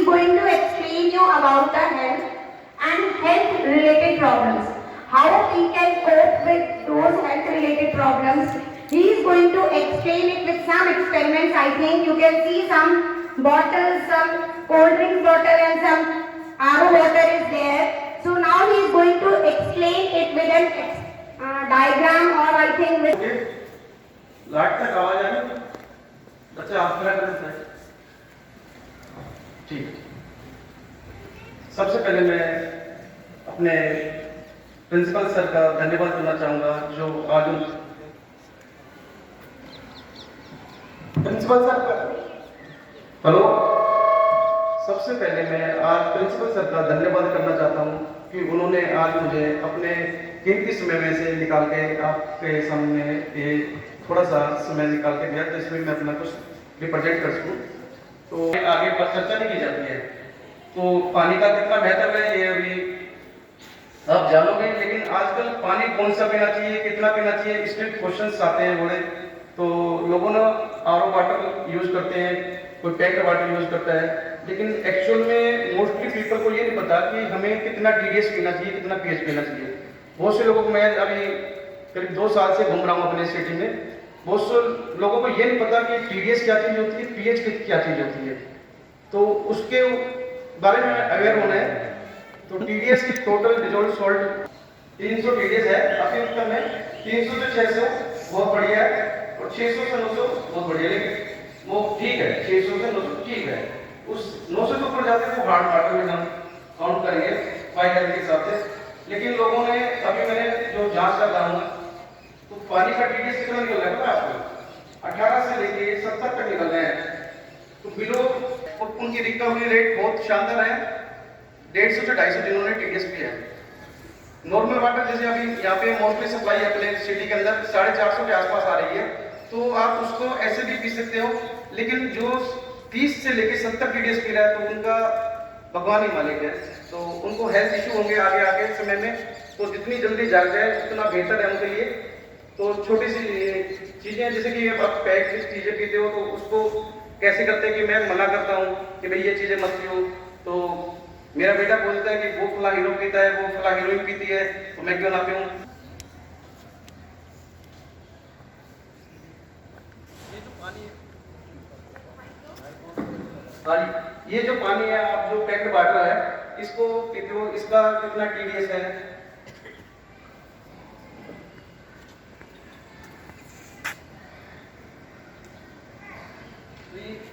is going to explain you about the health and health related problems. How we can cope with those health related problems. He is going to explain it with some experiments. I think you can see some bottles, some cold drink bottle and some RO water is there. So now he is going to explain it with an diagram or I think with... light तक आवाज आ रही है? बच्चे आप खड़ा करें। ठीक। सबसे पहले मैं अपने प्रिंसिपल सर का धन्यवाद करना चाहूँगा जो आज प्रिंसिपल सर का हेलो सबसे पहले मैं आज प्रिंसिपल सर का धन्यवाद करना चाहता हूँ कि उन्होंने आज मुझे अपने कीमती समय में से निकाल के आपके सामने ये थोड़ा सा समय निकाल के दिया जिसमें मैं अपना कुछ रिप्रेजेंट कर सकूँ। तो आगे पर चर्चा नहीं की जाती है तो पानी का कितना महत्व है ये अभी आप जानोगे, लेकिन आजकल पानी कौन सा पीना चाहिए, कितना पीना चाहिए, इसमें क्वेश्चंस आते हैं बड़े। तो लोगों ने आरओ वाटर यूज करते हैं, कोई टैंक वाटर यूज करता है, लेकिन एक्चुअल में मोस्टली पीपल को ये नहीं पता कि हमें कितना टीडीएस पीना चाहिए, कितना पीएच पीना चाहिए। बहुत से लोगों को मैं अभी करीब 2 साल से घूम रहा हूँ अपने सिटी में, बहुत से लोगों को ये नहीं पता कि टीडीएस क्या चीज होती है, पीएच क्या चीज होती है। तो उसके बारे में अवेयर होना है। तो टीडीएस की टोटल डिजोल्व सॉल्ट 300 टीडीएस है आपके उत्तर में, 300 से 600 बहुत बढ़िया है और 600 से 900 बहुत बढ़िया, लेकिन वो ठीक है, 600 से 900 ठीक है। उस 900 के ऊपर जाते हैं तो हार्ड वाटर में हम काउंट करेंगे फाइव हेल्थ के हिसाब से। लेकिन लोगों ने अभी मैंने जो जांच कर रहा हूँ तो पानी का टीडीएस कितना निकल रहा है आपको 18 से लेके 70 तक निकल रहे हैं। तो बिलो उनकी रिकवरी रेट बहुत शानदार है, 150 से 250 जिन्होंने टीडीएस पिया है। नॉर्मल वाटर जैसे अभी यहाँ पे मोस्टली सप्लाई अपने सिटी के अंदर 450 के आसपास आ रही है, तो आप उसको ऐसे भी पी सकते हो। लेकिन जो 30 से लेके 70 टीडीएस पी रहा है तो उनका भगवान ही मालिक है, तो उनको हेल्थ इश्यू होंगे आगे समय में। तो जितनी जल्दी जाग जाए उतना बेहतर है उनके लिए। तो छोटी सी चीजें जैसे कि आप पैकेज चीजें पीते हो तो उसको कैसे करते हैं कि मैं मना करता हूँ कि भाई ये चीजें मत पियो, तो मेरा बेटा बोलता है कि वो फला हीरो पीता है, वो फला हीरोइन पीती है, तो मैं क्यों ना पीऊं। ये जो पानी है आप जो पैक्ड वाटर है इसको पीते हो, इसका कितना टीडीएस है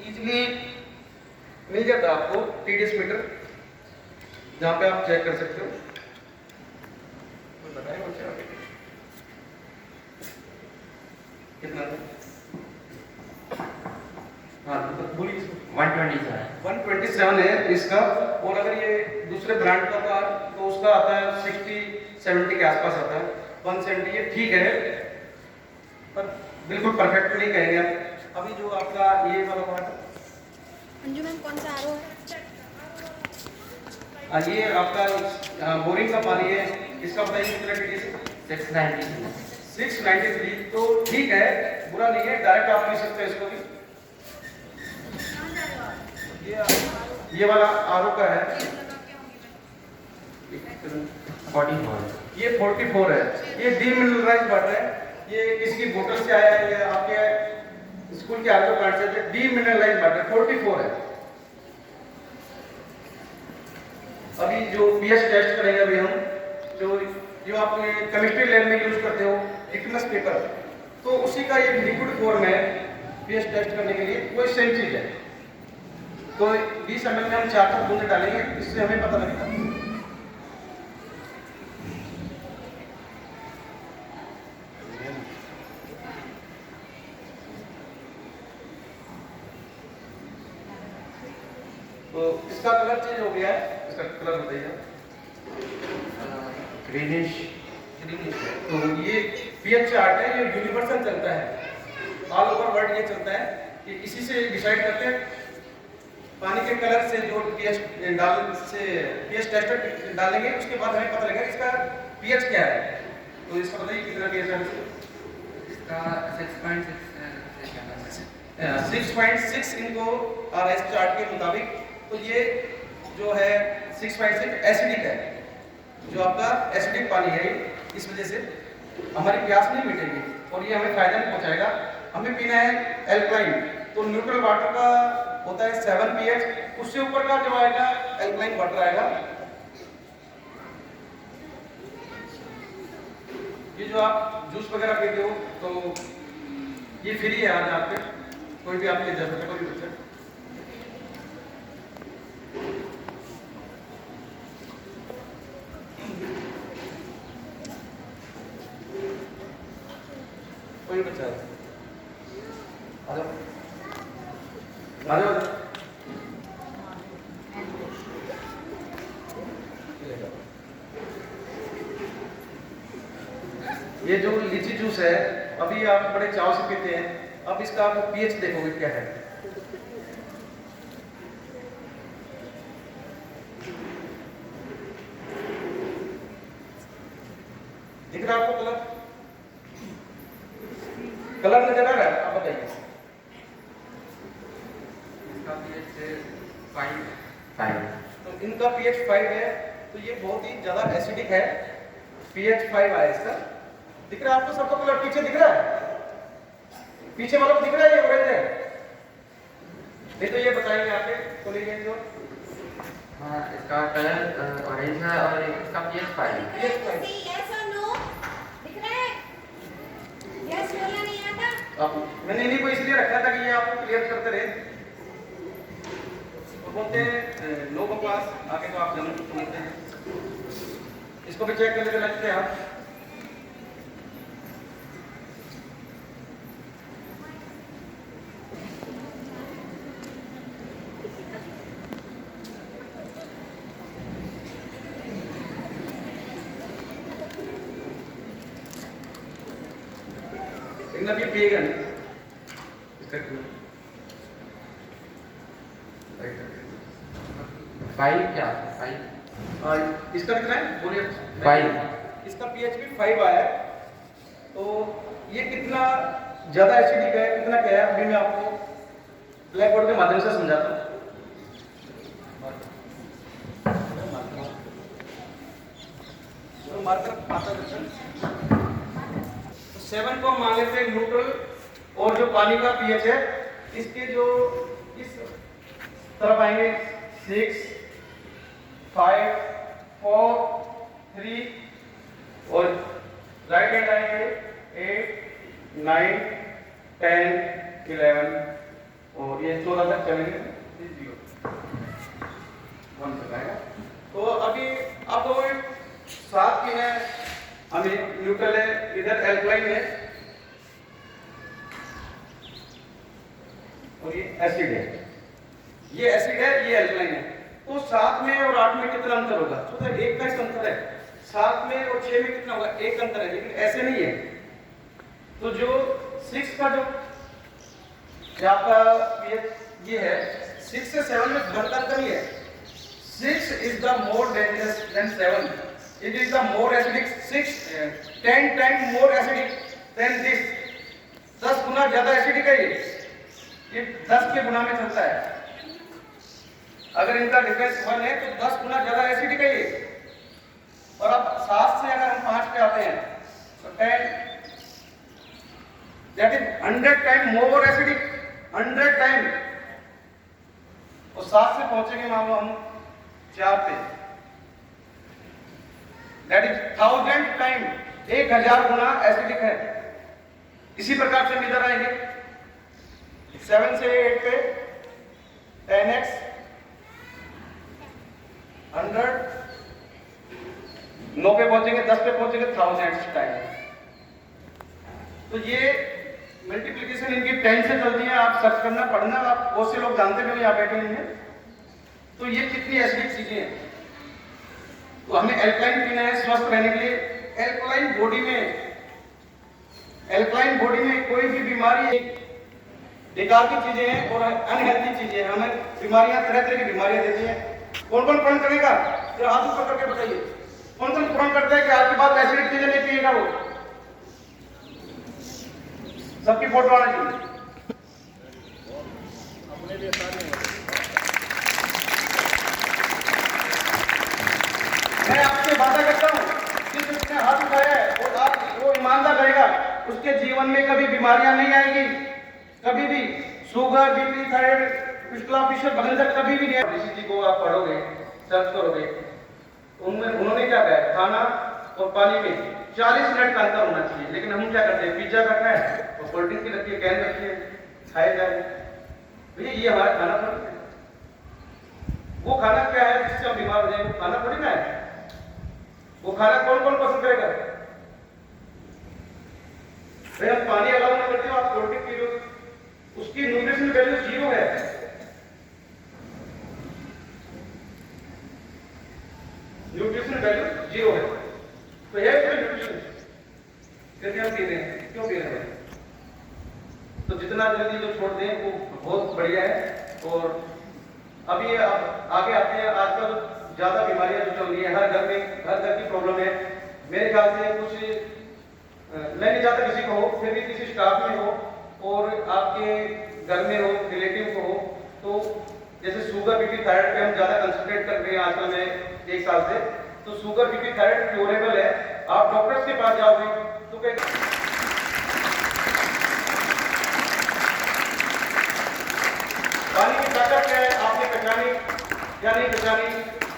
इजीली मिल जाता है आपको टीडीएस मीटर, जहां पे आप चेक कर सकते हो। कितना हाँ बोलिए 127 है इसका। और अगर ये दूसरे ब्रांड का था तो उसका आता है 60-70 के आसपास आता है। 170 ये ठीक है पर बिल्कुल परफेक्ट नहीं कहेंगे आप। अभी जो आपका ये वाला वाटर अंजू मैम कौन सा आरओ है? ये आपका बोरिंग का पानी है, इसका बताइए कितना टीडीएस? 693 तो ठीक है, बुरा नहीं है, डायरेक्ट आप पी सकते हैं इसको भी। ये वाला आरओ का है 44, ये 44 है। ये डीमिनरलाइज्ड वाटर है, ये किसकी बोतल से आया है, ये आपके स्कूल के आरओ प्लांट से डीमिनरलाइज्ड वाटर 44 है। अभी जो पीएच टेस्ट करेंगे अभी हम जो आप केमिस्ट्री लैब में यूज करते हो लिटमस पेपर, तो उसी का ये लिक्विड फॉर्म है पीएच टेस्ट करने के लिए, कोई सेम चीज है। तो 20 ml में हम 4 बूंद डालेंगे, इससे हमें पता लगेगा। तो इसका कलर चेंज हो गया है, इसका कलर बताइए। ग्रीनिश है। तो ये पीएच चार्ट है, ये यूनिवर्सल चलता है, ऑल ओवर वर्ल्ड ये चलता है कि इसी से डिसाइड करते हैं पानी के कलर से जो पीएच टेस्ट डालेंगे उसके बाद हमें पता लगेगा इसका पीएच क्या है। तो इसका बताइए कितना पीएच है इसका? 6.6 इनको आरएस चार्ट के मुताबिक तो ये जो है 6.6 एसिडिक है, जो आपका एसिडिक पानी है, इस वजह से हमारी प्यास नहीं मिटेगी और ये हमें फायदा नहीं पहुंचाएगा। हमें पीना है एल्कलाइन, तो न्यूट्रल वाटर का होता है 7 pH, उससे ऊपर का जो आएगा एल्कलाइन वाटर आएगा। ये जो आप जूस वगैरह पीते हो तो ये फ्री है आज आपके, कोई भी आपके 10 रुपये कोई भी बच्चा। कोई बच्चा आ जाओ आ जाओ। ये जो लीची जूस है अभी आप बड़े चाव से पीते हैं, अब इसका आप पीएच देखोगे क्या है। दिख रहा है आपको कलर? कलर नजर आ रहा है? आप बताइए। इसका pH 5 तो इनका pH 5 है, तो ये बहुत ही ज्यादा एसिडिक है। pH 5 है इसका। दिख रहा है आपको सबका कलर? पीछे दिख रहा है? पीछे वाला दिख रहा है? ये ऑरेंज है नहीं तो ये बताएंगे आपके तो नहीं है जो। हाँ, इसका कलर ऑरेंज है और इसका pH 5 है। Yes or no? दिख रहा है? Yes बोलना नहीं आता? आप मैंने इन्हीं को इसलिए रखा था कि ये आपको क्लियर करते रहे। तो बोलते हैं नो बकवास, आगे तो आप जरूर समझते हैं। इसको भी चेक करने के लगते हैं आप। लेकिन अब ये पिएगा नहीं इसका क्यों? 5 क्या 5? इसका कितना है बोलिए? 5। इसका pH भी 5 आया है। तो ये कितना ज्यादा एसिडिक है, कितना क्या है, अभी मैं आपको ब्लैक बोर्ड के माध्यम से समझाता हूँ। तो मार्कर आता है 7 को मान लेते हैं न्यूट्रल, और जो पानी का pH है इसके जो इस तरफ आएंगे 6, 5, 4, 3 और राइट हैंड आएंगे 8, 9, 10, 11 और ये 14 तक चलेंगे 1 तक आएगा। तो अभी आप लोगों ने साथ की है, हमें न्यूट्रल है, इधर एल्कलाइन है और ये एसिड है। ये एसिड है, ये एल्कलाइन है। तो 7 में और 8 में कितना अंतर होगा? तो 1 का इस अंतर है। 7 में और 6 में कितना होगा? 1 अंतर है, लेकिन ऐसे नहीं है। तो जो 6 का जो आपका ये है 6 से 7 में घंटा अंतर ही है। 6 is the more dangerous than 7. It is the more acidic. 10 times more acidic than this. 10 गुना ज्यादा एसिडिक है ये 10 के गुना में चलता है। अगर इनका डिफरेंस 1 है तो 10 गुना ज्यादा एसिडिक है ये। और अब 7 से अगर हम 5 पे आते हैं तो 10 that is 100 times more acidic, 100 times। और 7 से पहुंचेंगे मान लो हम 4 पे, that is 1000 times, 1000 Guna acidic है। इसी प्रकार से हम इधर आएंगे 7 से 8 पे 10x 100, 9 पे पहुंचेंगे, 10 पे पहुंचेंगे 1000 टाइम। तो ये मल्टीप्लिकेशन इनकी 10 से चलती है। आप सर्च करना, पढ़ना, आप बहुत से लोग जानते भी नहीं, यहाँ बैठे नहीं हैं। तो ये कितनी एसिडिक चीजें हैं। तो हमें एल्कलाइन पीना है स्वस्थ रहने के लिए। एल्कलाइन बॉडी में कोई भी बीमारी बेकार की चीजें हैं और अनहेल्थी चीजें हैं। हमें बीमारियां, तरह तरह की बीमारियां देती हैं। कौन कौन पूर्ण करेगा? जरा हाथ ऊपर करके बताइए, कौन कौन पूर्ण करता है कि आज के बाद एसिडिक चीजें नहीं पिएगा वो? सबकी फोटो आना चाहिए। वादा करता हूँ जिस व्यक्ति ने हाथ उठाया है वो ईमानदार रहेगा, उसके जीवन में कभी बीमारियां नहीं आएगी, कभी भी शुगर, बीपी, थायराइड, पिछला पिछले बगल तक कभी भी नहीं। ऋषि जी को आप पढ़ोगे, सर्च करोगे, उन्होंने क्या कहा, खाना और पानी में 40 मिनट का अंतर होना चाहिए। लेकिन हम क्या करते हैं, पिज्जा रखा है और कोल्ड ड्रिंक की रखी है, कैन रखी है, खाए जा रहे हैं। भैया ये हमारा खाना थोड़ी है। वो खाना क्या है जिससे हम बीमार हो जाए, वो खाना थोड़ी ना है। वो खाना कौन कौन पसंद करेगा? भाई हम पानी अलाउ ना करते हो, आप कोल्ड ड्रिंक पी लो, उसकी न्यूट्रिशन वैल्यू 0 है। न्यूट्रिशन वैल्यू 0 है। तो है कोई न्यूट्रिशन यदि हम पी रहे हैं, क्यों पी रहे हैं? तो जितना जल्दी जो छोड़ दें वो बहुत बढ़िया है। और अभी अब आगे आते हैं, आजकल ज्यादा बीमारियां जो चल रही है, हर घर की प्रॉब्लम है। मेरे ख्याल से कुछ मैं नहीं चाहता किसी को हो, फिर भी किसी स्टाफ में हो और आपके घर में हो, रिलेटिव को हो, तो जैसे शुगर, बीपी, थायराइड पे हम ज्यादा कंसंट्रेट कर रहे हैं आजकल में 1 साल से। तो शुगर, बीपी, थायराइड क्योरेबल है। आप डॉक्टर्स के पास जाओगे तो पानी की ताकत क्या है आपने पहचानी या नहीं पहचानी?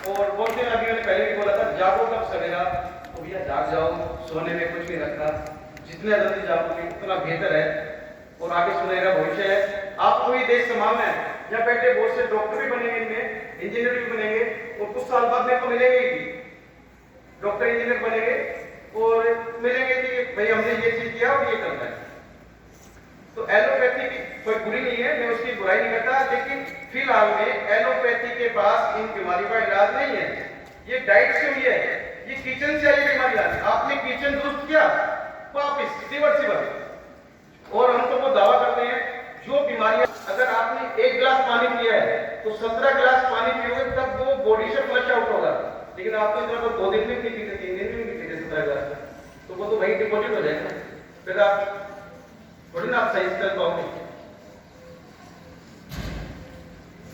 और बहुत से अभी मैंने पहले भी बोला था, जागो तब सवेरा। तो भैया जाग जाओ, सोने में कुछ नहीं रखता, जितना जल्दी जागोगे उतना बेहतर है और आगे सुनहरा भविष्य है। आपको ये देश संभालना है। या बेटे बहुत से डॉक्टर भी बनेंगे, इनमें इंजीनियर भी बनेंगे और कुछ साल बाद मेरे को मिलेंगे ही डॉक्टर, इंजीनियर बनेंगे और मिलेंगे कि भाई हमने ये चीज किया और ये करना है। तो एलोपैथी की कोई बुरी नहीं है, मैं उसकी बुराई नहीं करता, लेकिन फिलहाल में एलोपैथी के पास इन बीमारियों का इलाज नहीं है। ये डाइट से हुई है, ये किचन से आई बीमारी है। आपने किचन दुरुस्त किया, वापिस रिवर्सिबल। और हम तो वो दावा करते हैं जो बीमारियां, अगर आपने 1 गिलास पानी पिया है तो 17 गिलास पानी पियोगे तब वो बॉडी से फ्लश आउट होगा। लेकिन आप तो इतना 2 दिन में नहीं पीते, 3 दिन में नहीं पीते 17 गिलास, तो वो तो वही डिपॉजिट हो जाएगा। फिर आप थोड़ी ना आप सही कर पाओगे।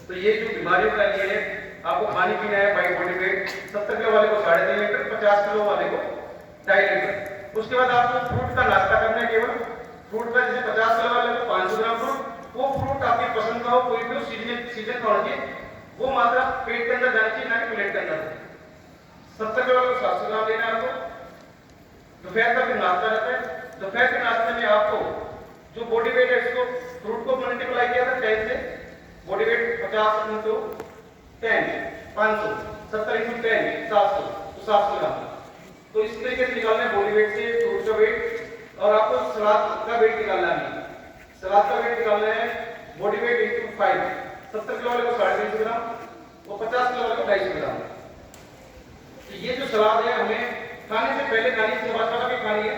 तो ये जो बीमारियों का ये है, आपको पानी पीना है बाई बॉडी वेट, 70 किलो वाले को 3.5 लीटर, 50 किलो वाले को 2.5 लीटर। उसके बाद आपको फ्रूट का नाश्ता करना है, केवल फ्रूट का, जैसे 50 किलो वाले को 500 ग्राम फ्रूट, वो फ्रूट आपकी पसंद का हो, कोई भी सीजन का होना चाहिए, वो मात्रा पेट के अंदर जानी चाहिए, ना कि प्लेट के अंदर। 70 किलो वाले को 700 ग्राम लेना है आपको। दोपहर का फिर नाश्ता रहता है, दोपहर के नाश्ते में आपको जो बॉडी वेट है, इसको फ्रूट को मल्टीप्लाई किया था 10 से, बॉडी वेट 50 इंटू 10 500, 70 इंटू 10 700, तो 700 ग्राम। तो इस तरीके से निकालना है बॉडी वेट से फ्रूट का वेट। और आपको सलाद का वेट निकालना है, सलाद का वेट निकालना है बॉडी वेट इंटू 5। 70 किलो वाले को 350 ग्राम और 50 किलो वाले को 250 ग्राम। तो ये जो सलाद है हमें खाने से पहले खानी, सुबह भी खानी है।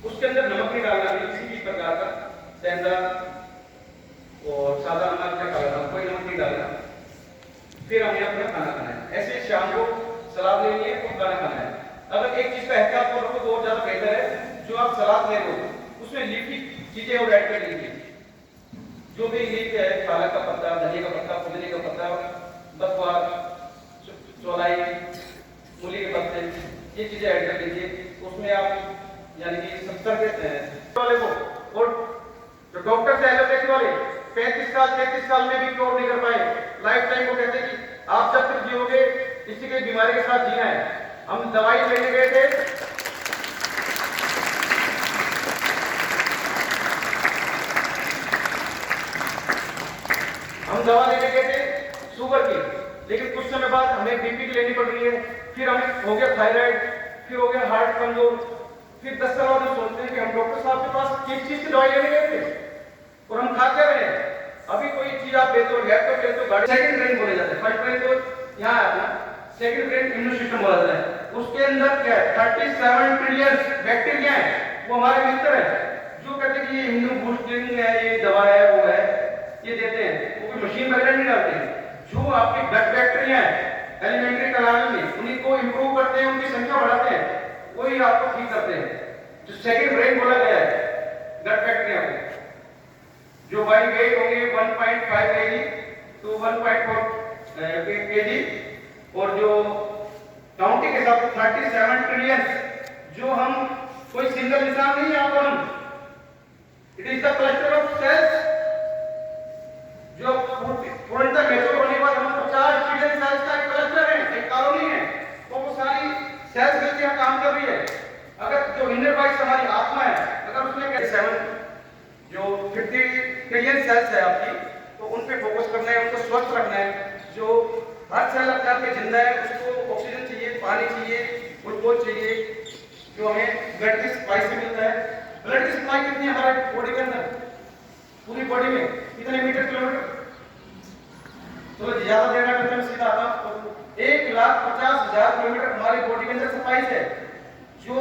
उसके अंदर नमक नहीं डालना है किसी भी प्रकार का, सेंधा और सादा नमक का डालना, कोई नमक नहीं डालना। फिर हमें अपना खाना खाना है। ऐसे शाम को सलाद लेनी है और खाना खाना है। अगर एक चीज का एहतियात करो तो और ज्यादा बेहतर है, जो आप सलाद ले लो उसमें लीफी चीजें और ऐड कर लीजिए। जो भी लीफ है, पालक का पत्ता, धनिया का पत्ता, पुदीने का पत्ता, बथुआ, चौलाई, मूली के पत्ते, ये चीजें ऐड कर लीजिए। उसमें आप यानी कि 70 के वाले को, और जो डॉक्टर से एलोपैथी वाले 35 साल 33 साल में भी क्योर नहीं कर पाए, लाइफ टाइम को कहते हैं कि आप जब तक जियोगे किसी के बीमारी के साथ जीना है। हम दवाई लेने गए थे, हम दवा लेने गए थे शुगर की, लेकिन कुछ समय बाद हमें बीपी की लेनी पड़ रही है, फिर हमें हो गया थायराइड, फिर हो गया हार्ट कमजोर, फिर 10 साल बाद हम सोचते हैं कि हम डॉक्टर साहब के पास किस चीज की दवाई लेने गए थे और हम खा क्या रहे हैं। अभी कोई चीज आप लेते हो, लैपटॉप लेते हो, गाड़ी, सेकंड ब्रेन बोले जाते हैं। फर्स्ट ब्रेन तो यहाँ है अपना, सेकंड ब्रेन इम्यून सिस्टम बोला जाता है। उसके अंदर क्या है, 37 ट्रिलियन बैक्टीरिया है, वो हमारे मित्र है, जो कहते हैं कि ये इम्यून बूस्टिंग है, ये दवा है, वो है, ये देते हैं। वो कोई मशीन वगैरह नहीं डालते हैं। जो आपके गट बैक्टीरिया है एलिमेंट्री कनाल में, उन्हीं को इंप्रूव करते हैं, उनकी संख्या बढ़ाते हैं, वही आपको ठीक करते हैं। जो सेकंड ब्रेन बोला गया है गट बैक्टीरिया को, जो बाई वेट होंगे 1.5 kg to 1.4 kg, और जो काउंटिंग के हिसाब से 37 ट्रिलियन, जो हम कोई सिंगल इंसान नहीं है यहाँ पर हम, it is the cluster of cells, जो पूर्णतः मैच्योर होने के बाद हम 50 ट्रिलियन सेल्स का एक क्लस्टर है, एक कॉलोनी है, तो वो सारी सेल्स मिलकर यहाँ काम कर रही है। अगर जो इनर वाइज हमारी आत्मा है, अगर उसमें 7 जो 50 ट्रिलियन सेल्स है आपकी, तो उन पे फोकस करना है, उनको स्वस्थ रखना है। जो हर सेल अपने आप में जिंदा है, उसको ऑक्सीजन चाहिए, पानी चाहिए, ग्लूकोज चाहिए, जो हमें ब्लड की सप्लाई से मिलता है। ब्लड की सप्लाई कितनी है हमारे बॉडी के अंदर, पूरी बॉडी में कितने मीटर किलोमीटर, तो ज्यादा देना करते हैं, सीधा आता तो 1,50,000 किलोमीटर हमारी बॉडी के अंदर सप्लाई है। जो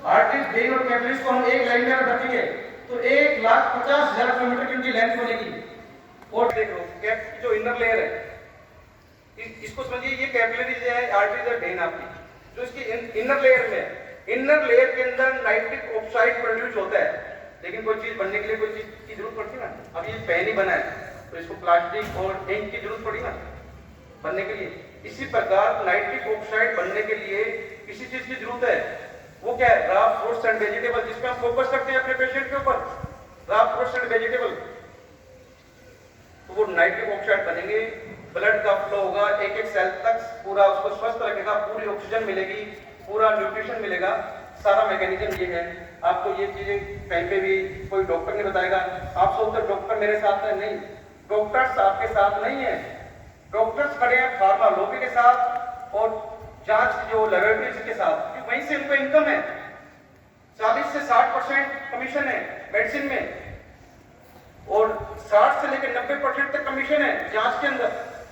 आर्टरीज, वेन और कैपिलरीज को हम एक लाइन में रखेंगे तो 1,50,000 किलोमीटर की उनकी लेंथ बनेगी। और देख लो कैप की जो इनर लेयर है, इसको समझिए, ये कैपिलरीज है, आर्टरीज है, वेन आपकी, जो इसकी इनर लेयर में, इनर लेयर के अंदर नाइट्रिक ऑक्साइड प्रोड्यूस होता है। लेकिन कोई चीज बनने के लिए कोई चीज की जरूरत पड़ती है ना। अब ये पेन ही बना है तो इसको प्लास्टिक और इंक की जरूरत पड़ी ना बनने के लिए। इसी प्रकार नाइट्रिक ऑक्साइड बनने के लिए किसी चीज की जरूरत है, वो क्या है, रॉ फ्रूट्स एंड वेजिटेबल, जिस पे हम फोकस करते हैं अपने पेशेंट के ऊपर, रॉ फ्रूट्स एंड वेजिटेबल, तो वो नाइट्रिक ऑक्साइड बनेंगे, ब्लड का फ्लो होगा, एक एक सेल तक पूरा उसको स्वस्थ रखेगा, पूरी ऑक्सीजन मिलेगी, पूरा न्यूट्रिशन मिलेगा। सारा मैकेनिज्म ये है। आपको ये चीजें कहीं पे भी कोई डॉक्टर नहीं बताएगा। आप सोचते डॉक्टर मेरे साथ है, नहीं, डॉक्टर्स आपके साथ नहीं है, डॉक्टर्स खड़े हैं फार्मा लॉबी के साथ और जांच जो लेबोरेटरीज के साथ, क्योंकि वहीं से उनको इनकम है। 40 से 60% कमीशन है मेडिसिन में, और 60 से लेकर 90% तक कमीशन है जांच के अंदर।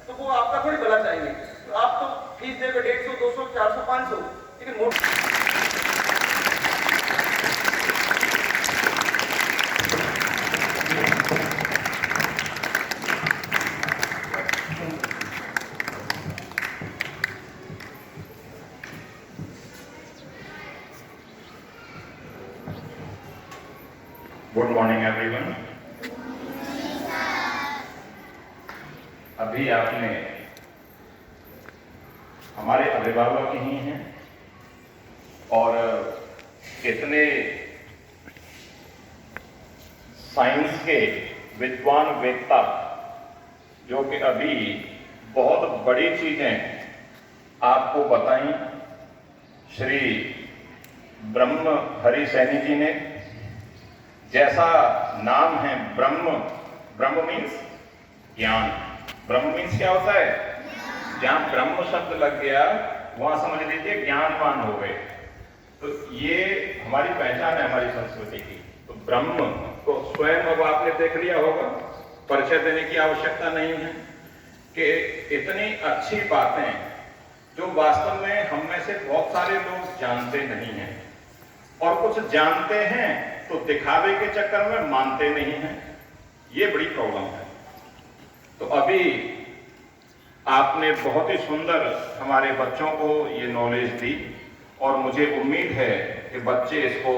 तो वो आपका थोड़ी भला चाहेंगे, तो आप तो फीस देंगे 150, 200, 400, 500, लेकिन गुड मॉर्निंग एवरीवन। अभी आपने हमारे अभिभावक ही हैं और इतने साइंस के विद्वान वेत्ता, जो कि अभी बहुत बड़ी चीजें आपको बताई, श्री ब्रह्म हरि सैनी जी ने। जैसा नाम है ब्रह्म, ब्रह्म मीन्स ज्ञान। ब्रह्म मीन्स क्या होता है, जहां ब्रह्म शब्द लग गया वहां समझ लीजिए ज्ञानवान हो गए। तो ये हमारी पहचान है हमारी संस्कृति की। तो ब्रह्म को स्वयं अब आपने देख लिया होगा, परिचय देने की आवश्यकता नहीं है कि इतनी अच्छी बातें जो वास्तव में हम में से बहुत सारे लोग जानते नहीं हैं, और कुछ जानते हैं तो दिखावे के चक्कर में मानते नहीं हैं। ये बड़ी प्रॉब्लम है। तो अभी आपने बहुत ही सुंदर हमारे बच्चों को ये नॉलेज दी, और मुझे उम्मीद है कि बच्चे इसको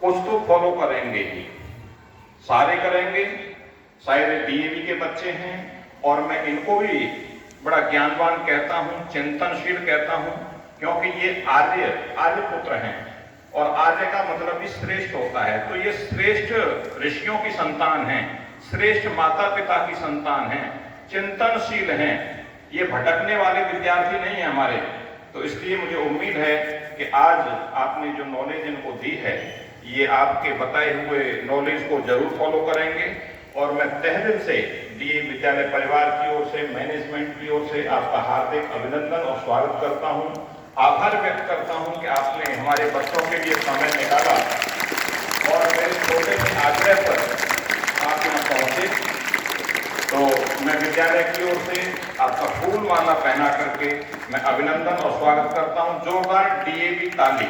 कुछ तो फॉलो करेंगे ही, सारे करेंगे। शायद डीएवी के बच्चे हैं, और मैं इनको भी बड़ा ज्ञानवान कहता हूं, चिंतनशील कहता हूं, क्योंकि ये आर्य पुत्र हैं, और आर्य का मतलब भी श्रेष्ठ होता है। तो ये श्रेष्ठ ऋषियों की संतान हैं, श्रेष्ठ माता पिता की संतान हैं, चिंतनशील हैं, ये भटकने वाले विद्यार्थी नहीं हैं हमारे। तो इसलिए मुझे उम्मीद है कि आज आपने जो नॉलेज इनको दी है, ये आपके बताए हुए नॉलेज को जरूर फॉलो करेंगे। और मैं तहे दिल से डीए विद्यालय परिवार की ओर से, मैनेजमेंट की ओर से आपका हार्दिक अभिनंदन और स्वागत करता हूं, आभार व्यक्त करता हूं कि आपने हमारे बच्चों के लिए समय निकाला और मेरे छोटे से आग्रह पर आप यहाँ पहुंचे। तो मैं विद्यालय की ओर से आपका फूल माला पहना करके मैं अभिनंदन और स्वागत करता हूं। जोरदार डीएवी ताली।